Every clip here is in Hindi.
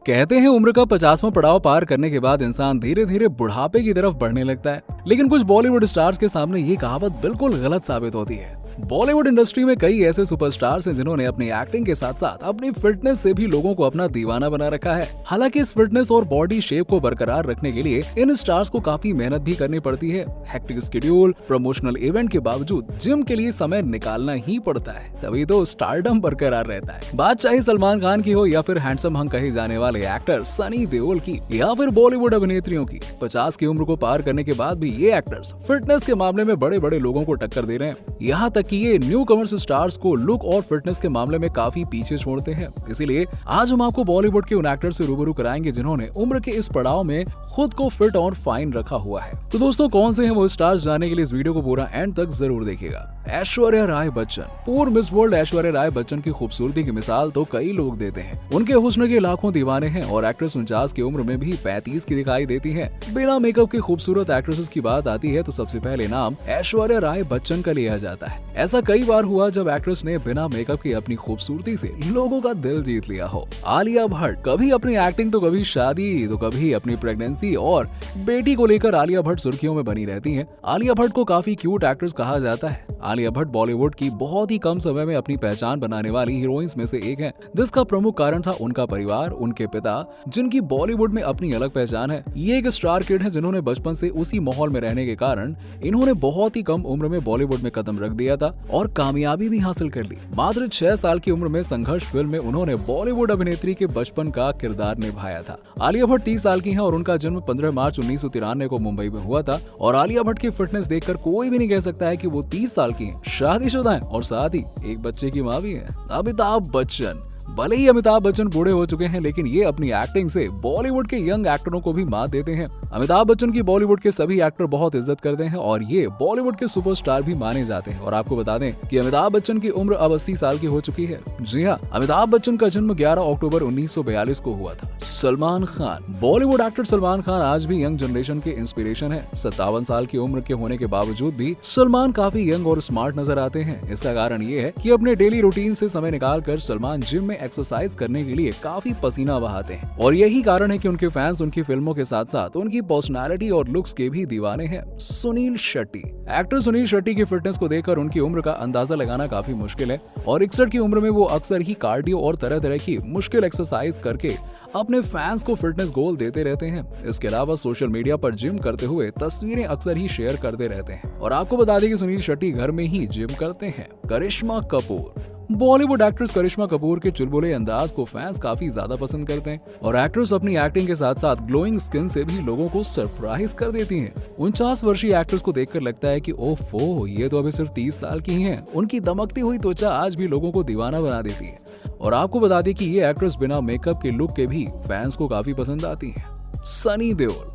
कहते हैं उम्र का 50वां पड़ाव पार करने के बाद इंसान धीरे धीरे बुढ़ापे की तरफ बढ़ने लगता है, लेकिन कुछ बॉलीवुड स्टार्स के सामने ये कहावत बिल्कुल गलत साबित होती है। बॉलीवुड इंडस्ट्री में कई ऐसे सुपरस्टार्स हैं जिन्होंने अपनी एक्टिंग के साथ साथ अपनी फिटनेस से भी लोगों को अपना दीवाना बना रखा है। हालांकि इस फिटनेस और बॉडी शेप को बरकरार रखने के लिए इन स्टार्स को काफी मेहनत भी करनी पड़ती है। हेक्टिक शेड्यूल, प्रमोशनल इवेंट के बावजूद जिम के लिए समय निकालना ही पड़ता है, तभी तो स्टारडम बरकरार रहता है। बात चाहे सलमान खान की हो या फिर हैंडसम हंग कहे जाने वाले एक्टर सनी देओल की या फिर बॉलीवुड अभिनेत्रियों की, 50 की उम्र को पार करने के बाद भी ये एक्टर्स फिटनेस के मामले में बड़े बड़े लोगों को टक्कर दे रहे हैं। यहाँ तक कि ये न्यू कमर्स स्टार्स को लुक और फिटनेस के मामले में काफी पीछे छोड़ते हैं। इसीलिए आज हम आपको बॉलीवुड के उन एक्टर्स से रूबरू कराएंगे जिन्होंने उम्र के इस पड़ाव में खुद को फिट और फाइन रखा हुआ है। तो दोस्तों, कौन से हैं वो स्टार्स, जानने के लिए इस वीडियो को पूरा एंड तक जरूर देखिएगा। ऐश्वर्या राय बच्चन। पूर्व मिस वर्ल्ड ऐश्वर्या राय बच्चन की खूबसूरती की मिसाल तो कई लोग देते हैं। उनके हुस्न के लाखों दीवाने हैं और एक्ट्रेस 49 की उम्र में भी 35 की दिखाई देती है। बिना मेकअप की खूबसूरत एक्ट्रेसेस की बात आती है तो सबसे पहले नाम ऐश्वर्या राय बच्चन का लिया जाता है। ऐसा कई बार हुआ जब एक्ट्रेस ने बिना मेकअप की अपनी खूबसूरती से लोगों का दिल जीत लिया हो। आलिया भट्ट। कभी अपनी एक्टिंग तो कभी शादी तो कभी अपनी प्रेगनेंसी और बेटी को लेकर आलिया भट्ट सुर्खियों में बनी रहती हैं। आलिया भट्ट को काफी क्यूट एक्ट्रेस कहा जाता है। आलिया भट्ट बॉलीवुड की बहुत ही कम समय में अपनी पहचान बनाने वाली हीरोइंस में से एक है, जिसका प्रमुख कारण था उनका परिवार, उनके पिता, जिनकी बॉलीवुड में अपनी अलग पहचान है। ये एक स्टार किड है जिन्होंने बचपन से उसी माहौल में रहने के कारण इन्होंने बहुत ही कम उम्र में बॉलीवुड में कदम रख दिया था और कामयाबी भी हासिल कर ली। मात्र 6 साल की उम्र में संघर्ष फिल्म में उन्होंने बॉलीवुड अभिनेत्री के बचपन का किरदार निभाया था। आलिया भट्ट 30 साल की है और उनका जन्म 15 मार्च 1993 को मुंबई में हुआ था। और आलिया भट्ट की फिटनेस देखकर कोई भी नहीं कह सकता है कि वो 30 साल की हैं, शादीशुदा हैं और साथ ही एक बच्चे की मां भी है। अमिताभ बच्चन। भले ही अमिताभ बच्चन बूढ़े हो चुके हैं, लेकिन ये अपनी एक्टिंग से बॉलीवुड के यंग एक्टरों को भी मात देते हैं। अमिताभ बच्चन की बॉलीवुड के सभी एक्टर बहुत इज्जत करते हैं और ये बॉलीवुड के सुपरस्टार भी माने जाते हैं। और आपको बता दें कि अमिताभ बच्चन की उम्र अब 80 साल की हो चुकी है। जी हाँ, अमिताभ बच्चन का जन्म 11 अक्टूबर 1942 को हुआ था। सलमान खान। बॉलीवुड एक्टर सलमान खान आज भी यंग जनरेशन के इंस्पिरेशन है। 57 साल की उम्र के होने के बावजूद भी सलमान काफी यंग और स्मार्ट नजर आते हैं। इसका कारण ये है कि अपने डेली रूटीन से समय निकाल कर सलमान जिम में एक्सरसाइज करने के लिए काफी पसीना बहाते हैं और यही कारण है कि उनके फैंस उनकी फिल्मों के साथ साथ उनकी पर्सनालिटी और लुक्स के भी दीवाने हैं। सुनील शेट्टी। एक्टर सुनील शेट्टी की फिटनेस को देखकर उनकी उम्र का अंदाजा लगाना काफी मुश्किल है और 61 की उम्र में वो अक्सर ही कार्डियो और तरह तरह की मुश्किल एक्सरसाइज करके अपने फैंस को फिटनेस गोल देते रहते हैं। इसके अलावा सोशल मीडिया पर जिम करते हुए तस्वीरें अक्सर ही शेयर करते रहते हैं। और आपको बता दें कि सुनील शेट्टी घर में ही जिम करते हैं। करिश्मा कपूर। बॉलीवुड एक्ट्रेस करिश्मा कपूर के चुलबुले अंदाज को फैंस काफी ज्यादा पसंद करते हैं और एक्ट्रेस अपनी एक्टिंग के साथ साथ ग्लोइंग स्किन से भी लोगों को सरप्राइज कर देती हैं। 49 वर्षीय एक्ट्रेस को देखकर लगता है कि ओफो, ये तो अभी सिर्फ 30 साल की ही हैं। उनकी दमकती हुई त्वचा आज भी लोगों को दीवाना बना देती है। और आपको बता दें कि ये एक्ट्रेस बिना मेकअप के लुक के भी फैंस को काफी पसंद आती है। सनी देओल।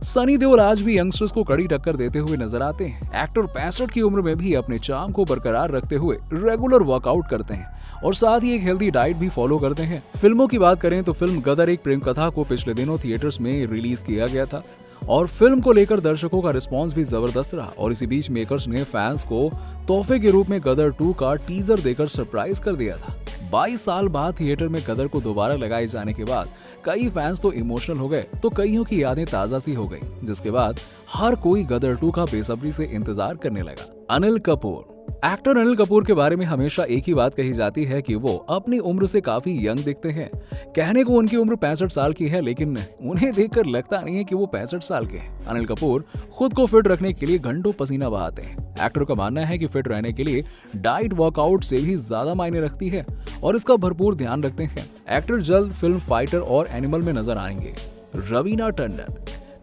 सनी देओल आज भी यंगस्टर्स को कड़ी टक्कर देते हुए नजर आते हैं। एक्टर 65 की उम्र में भी अपने चार्म को बरकरार रखते हुए रेगुलर वर्कआउट करते हैं और साथ ही एक हेल्दी डाइट भी फॉलो करते हैं। फिल्मों की बात करें तो फिल्म गदर एक प्रेम कथा को पिछले दिनों थिएटर्स में रिलीज किया गया था और फिल्म को लेकर दर्शकों का रिस्पॉन्स भी जबरदस्त रहा। और इसी बीच मेकर्स ने फैंस को तोहफे के रूप में गदर 2 का टीजर देकर सरप्राइज कर दिया था। 22 साल बाद थिएटर में गदर को दोबारा लगाए जाने के बाद कई फैंस तो इमोशनल हो गए तो कईयों की यादें ताजा सी हो गई, जिसके बाद हर कोई गदर 2 का बेसब्री से इंतजार करने लगा। अनिल कपूर। एक्टर अनिल कपूर के बारे में हमेशा एक ही बात कही जाती है कि वो अपनी उम्र से काफी यंग दिखते हैं। कहने को उनकी उम्र 65 साल की है, लेकिन उन्हें देखकर लगता नहीं है कि वो 65 साल के हैं। अनिल कपूर खुद को फिट रखने के लिए घंटों पसीना बहाते हैं। एक्टर का मानना है कि फिट रहने के लिए डाइट वर्कआउट से भी ज्यादा मायने रखती है और इसका भरपूर ध्यान रखते हैं। एक्टर जल्द फिल्म फाइटर और एनिमल में नजर आएंगे। रवीना टंडन।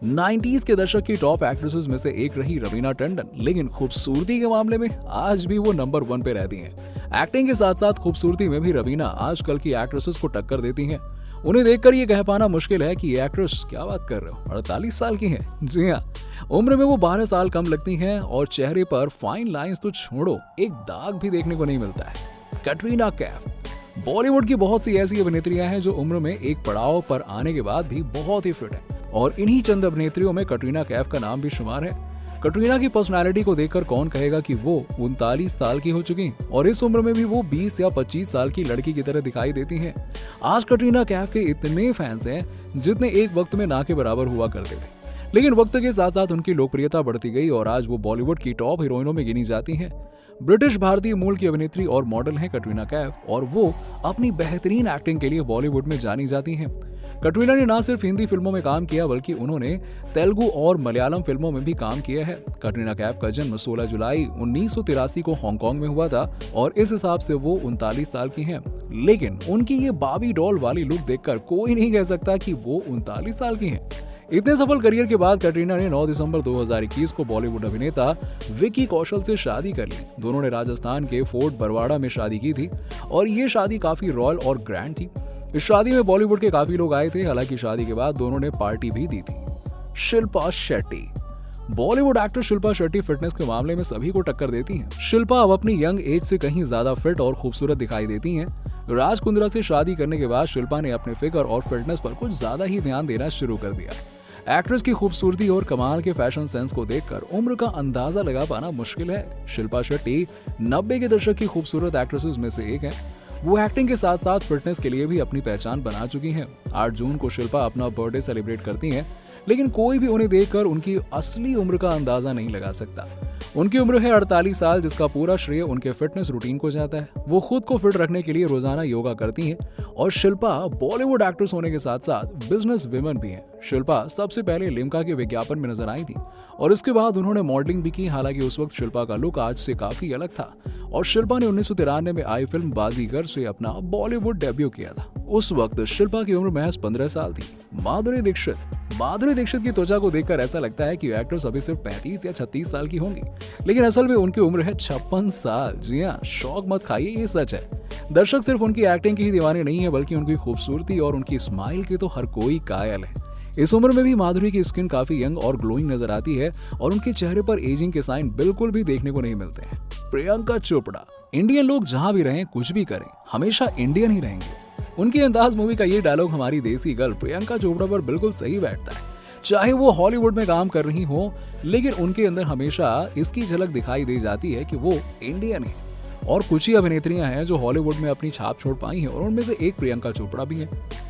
90s के दशक की टॉप एक्ट्रेसेस में से एक रही रवीना टंडन, लेकिन खूबसूरती के मामले में आज भी वो नंबर 1 पे रहती हैं। एक्टिंग के साथ साथ खूबसूरती में भी रवीना आजकल की एक्ट्रेसेस को टक्कर देती हैं। उन्हें देखकर ये कह पाना मुश्किल है कि ये एक्ट्रेस क्या बात कर रहे हो, 48 साल की हैं। जी हाँ, उम्र में वो 12 साल कम लगती हैं और चेहरे पर फाइन लाइंस तो छोड़ो, एक दाग भी देखने को नहीं मिलता है। कैटरीना कैफ। बॉलीवुड की बहुत सी ऐसी अभिनेत्रियां हैं जो उम्र में एक पड़ाव पर आने के बाद भी बहुत ही फिट हैं और इन्हीं चंद अभिनेत्रियों में कैटरीना कैफ का नाम भी शुमार है। कटरीना की पर्सनालिटी को देखकर कौन कहेगा कि वो 39 साल की हो चुकी हैं और इस उम्र में भी वो 20 या 25 साल की लड़की की तरह दिखाई देती हैं। आज कटरीना कैफ के इतने फैंस हैं जितने एक वक्त में ना के बराबर हुआ करते थे। लेकिन वक्त के साथ साथ उनकी लोकप्रियता बढ़ती गई और आज वो बॉलीवुड की टॉप हीरोइनों में गिनी जाती हैं। ब्रिटिश भारतीय मूल की अभिनेत्री और मॉडल हैं कटरीना कैफ और वो अपनी बेहतरीन एक्टिंग के लिए बॉलीवुड में जानी जाती हैं। कटरीना ने ना सिर्फ हिंदी फिल्मों में काम किया बल्कि उन्होंने तेलुगु और मलयालम फिल्मों में भी काम किया है। कटरीना कैफ का जन्म 16 जुलाई 1983 को हांगकांग में हुआ था और इस हिसाब से वो 39 साल की हैं। लेकिन उनकी ये बाबी डॉल वाली लुक देखकर कोई नहीं कह सकता कि वो 39 साल की हैं। इतने सफल करियर के बाद कटरीना ने 9 दिसंबर 2021 को बॉलीवुड अभिनेता विकी कौशल से शादी कर ली। दोनों ने राजस्थान के फोर्ट बरवाड़ा में शादी की थी और ये शादी काफी रॉयल और ग्रैंड थी। इस शादी में बॉलीवुड के काफी लोग आए थे। हालांकि शादी के बाद दोनों ने पार्टी भी दी थी। शिल्पा शेट्टी। बॉलीवुड एक्टर शिल्पा शेट्टी फिटनेस के मामले में सभी को टक्कर देती हैं। शिल्पा अब अपनी यंग एज से कहीं ज्यादा फिट और खूबसूरत दिखाई देती हैं। राज कुंद्रा से शादी करने के बाद शिल्पा ने अपने फिगर और फिटनेस पर कुछ ज्यादा ही ध्यान देना शुरू कर दिया। एक्ट्रेस की खूबसूरती और कमाल के फैशन सेंस को देखकर उम्र का अंदाजा लगा पाना मुश्किल है। शिल्पा शेट्टी 90 के दशक की खूबसूरत एक्ट्रेसेस में से एक है। वो एक्टिंग के साथ साथ फिटनेस के लिए भी अपनी पहचान बना चुकी हैं। 8 जून को शिल्पा अपना बर्थडे सेलिब्रेट करती हैं, लेकिन कोई भी उन्हें देखकर उनकी असली उम्र का अंदाजा नहीं लगा सकता। उनकी उम्र है 48 साल, जिसका पूरा श्रेय उनके फिटनेस रूटीन को जाता है। वो खुद को फिट रखने के लिए रोजाना योगा करती हैं और शिल्पा बॉलीवुड एक्ट्रेस होने के साथ साथ बिजनेस वुमन भी हैं। शिल्पा सबसे पहले लिम्का के विज्ञापन में नजर आई थी और इसके बाद उन्होंने मॉडलिंग भी की। हालांकि उस वक्त शिल्पा का लुक आज से काफी अलग था और शिल्पा ने 1993 में आई फिल्म बाजीगर से अपना बॉलीवुड डेब्यू किया था। उस वक्त शिल्पा की उम्र महज 15 साल थी। माधुरी दीक्षित की त्वचा को देखकर ऐसा लगता है कि एक्ट्रेस अभी सिर्फ 35 या 36 साल की होंगी, लेकिन असल में उनकी उम्र है 56 साल। जी हाँ, शौक मत खाइए, ये सच है। दर्शक सिर्फ उनकी एक्टिंग की ही दीवाने नहीं है बल्कि उनकी खूबसूरती और उनकी स्माइल के तो हर कोई कायल है। इस उम्र में भी माधुरी की स्किन काफी यंग और ग्लोइंग नजर आती है और उनके चेहरे पर एजिंग के साइन बिल्कुल भी देखने को नहीं मिलते हैं। प्रियंका चोपड़ा। इंडियन लोग जहां भी रहें, कुछ भी करें, हमेशा इंडियन ही रहेंगे। उनकी अंदाज मूवी का ये डायलॉग हमारी देसी गर्ल प्रियंका चोपड़ा पर बिल्कुल सही बैठता है। चाहे वो हॉलीवुड में काम कर रही हो, लेकिन उनके अंदर हमेशा इसकी झलक दिखाई दे जाती है कि वो इंडियन है। और कुछ ही अभिनेत्रियां हैं जो हॉलीवुड में अपनी छाप छोड़ पाई हैं और उनमें से एक प्रियंका चोपड़ा भी है।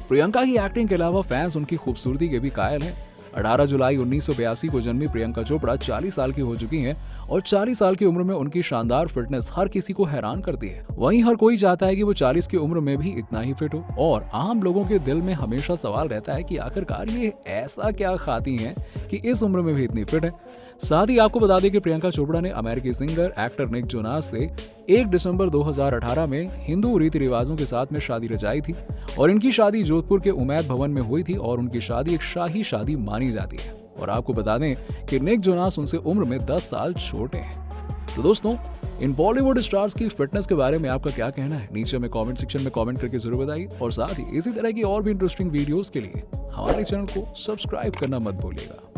प्रियंका की एक्टिंग के अलावा फैंस उनकी खूबसूरती के भी कायल हैं। 18 जुलाई 1982 को जन्मी प्रियंका चोपड़ा 40 साल की हो चुकी हैं और 40 साल की उम्र में उनकी शानदार फिटनेस हर किसी को हैरान करती है। वहीं हर कोई चाहता है कि वो 40 की उम्र में भी इतना ही फिट हो और आम लोगों के दिल में हमेशा सवाल रहता है कि आखिरकार ये ऐसा क्या खाती हैं कि इस उम्र में भी इतनी फिट है। साथ ही आपको बता दें कि प्रियंका चोपड़ा ने अमेरिकी सिंगर एक्टर निक जोनास से 1 दिसंबर 2018 में हिंदू रीति रिवाजों के साथ में शादी रचाई थी और इनकी शादी जोधपुर के उमैद भवन में हुई थी और उनकी शादी एक शाही शादी मानी जाती है। और आपको बता दें कि निक जोनास उनसे उम्र में 10 साल छोटे हैं। तो दोस्तों, इन बॉलीवुड स्टार्स की फिटनेस के बारे में आपका क्या कहना है, नीचे में कमेंट सेक्शन में कमेंट करके जरूर बताइए। और साथ ही इसी तरह की और भी इंटरेस्टिंग वीडियोस के लिए हमारे चैनल को सब्सक्राइब करना मत भूलिएगा।